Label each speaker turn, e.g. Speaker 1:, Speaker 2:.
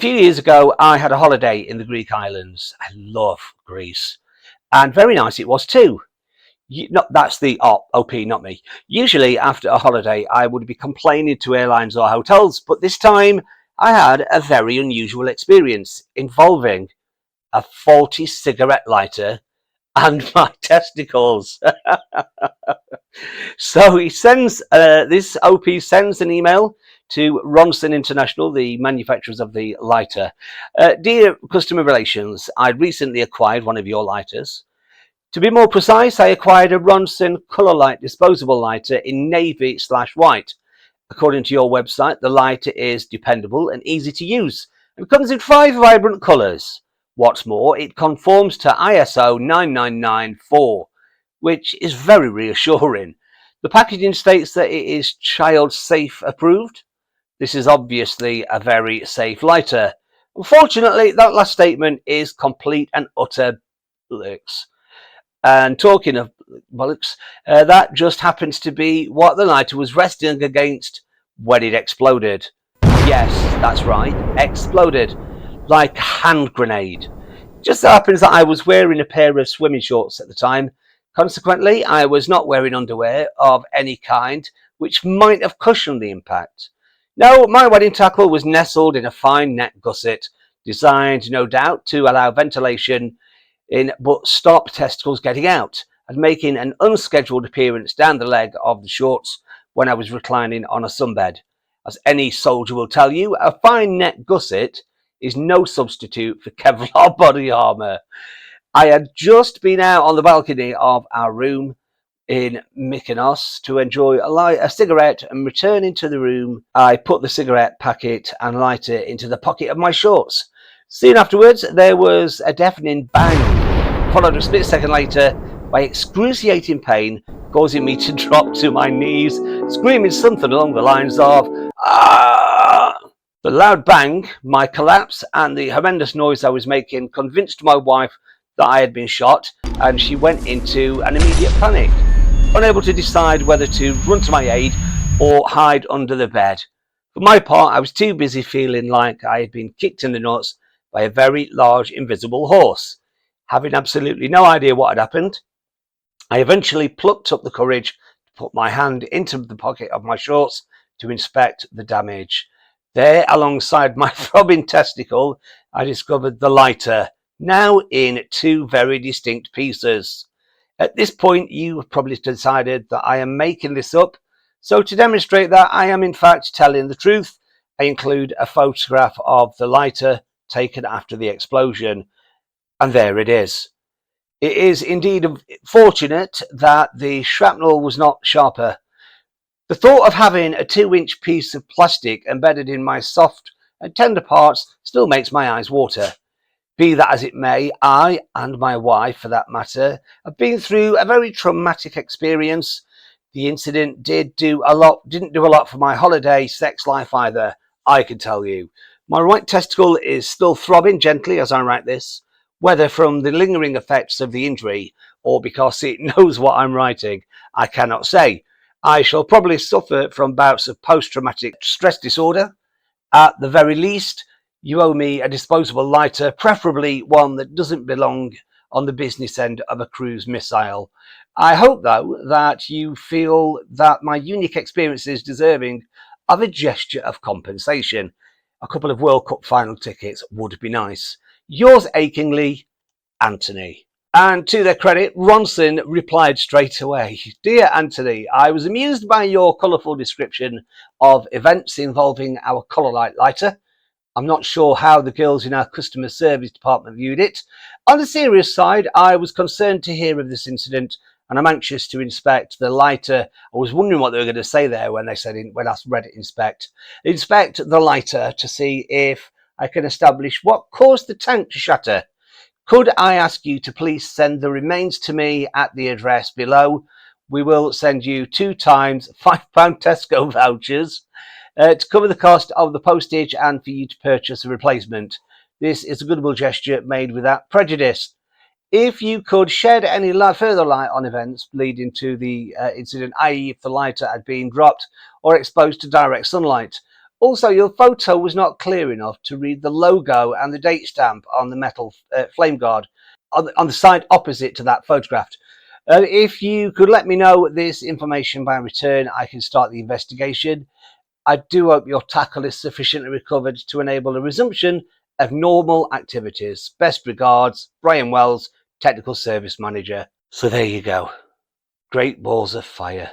Speaker 1: few years ago, I had a holiday in the Greek islands. I love Greece, and very nice it was too. That's the OP, not me. Usually, after a holiday, I would be complaining to airlines or hotels, but this time I had a very unusual experience involving a faulty cigarette lighter and my testicles. So he sends this OP sends an email to Ronson International, the manufacturers of the lighter. Dear customer relations, I recently acquired one of your lighters. To be more precise, I acquired a Ronson Colour Light disposable lighter in navy/white. According to your website, the lighter is dependable and easy to use and comes in 5 vibrant colours. What's more, it conforms to ISO 9994, which is very reassuring. The packaging states that it is child safe approved. This is obviously a very safe lighter. Unfortunately, that last statement is complete and utter bollocks. And talking of bollocks, that just happens to be what the lighter was resting against when it exploded. Yes, that's right, exploded. Like a hand grenade. Just so happens that I was wearing a pair of swimming shorts at the time. Consequently, I was not wearing underwear of any kind, which might have cushioned the impact. No, my wedding tackle was nestled in a fine net gusset, designed, no doubt, to allow ventilation in but stop testicles getting out, and making an unscheduled appearance down the leg of the shorts when I was reclining on a sunbed. As any soldier will tell you, a fine net gusset is no substitute for Kevlar body armour. I had just been out on the balcony of our room in Mykonos to enjoy a cigarette, and returning to the room, I put the cigarette packet and lighter into the pocket of my shorts. Soon afterwards, there was a deafening bang, followed a split second later by excruciating pain, causing me to drop to my knees, screaming something along the lines of, "Ah!" The loud bang, my collapse, and the horrendous noise I was making convinced my wife that I had been shot, and she went into an immediate panic, unable to decide whether to run to my aid or hide under the bed. For my part, I was too busy feeling like I had been kicked in the nuts by a very large invisible horse. Having absolutely no idea what had happened, I eventually plucked up the courage to put my hand into the pocket of my shorts to inspect the damage. There, alongside my throbbing testicle, I discovered the lighter, now in 2 very distinct pieces. At this point, you have probably decided that I am making this up, so to demonstrate that I am in fact telling the truth, I include a photograph of the lighter taken after the explosion, and there it is. It is indeed fortunate that the shrapnel was not sharper. The thought of having a 2-inch piece of plastic embedded in my soft and tender parts still makes my eyes water. Be that as it may, I, and my wife for that matter, have been through a very traumatic experience. The incident didn't do a lot for my holiday sex life either, I can tell you. My right testicle is still throbbing gently as I write this, whether from the lingering effects of the injury or because it knows what I'm writing, I cannot say. I shall probably suffer from bouts of post-traumatic stress disorder. At the very least, you owe me a disposable lighter, preferably one that doesn't belong on the business end of a cruise missile. I hope, though, that you feel that my unique experience is deserving of a gesture of compensation. A couple of World Cup final tickets would be nice. Yours achingly, Anthony. And to their credit, Ronson replied straight away. Dear Anthony, I was amused by your colourful description of events involving our Colour Light lighter. I'm not sure how the girls in our customer service department viewed it. On the serious side, I was concerned to hear of this incident, and I'm anxious to inspect the lighter. I was wondering what they were going to say there when I read it, inspect the lighter to see if I can establish what caused the tank to shatter. Could I ask you to please send the remains to me at the address below? We will send you 2 times £5 Tesco vouchers to cover the cost of the postage and for you to purchase a replacement. This is a goodwill gesture made without prejudice. If you could shed any further light on events leading to the incident, i.e. if the lighter had been dropped or exposed to direct sunlight, Also, your photo was not clear enough to read the logo and the date stamp on the metal flame guard on the side opposite to that photograph. If you could let me know this information by return, I can start the investigation. I do hope your tackle is sufficiently recovered to enable a resumption of normal activities. Best regards, Brian Wells, Technical Service Manager. So there you go. Great balls of fire.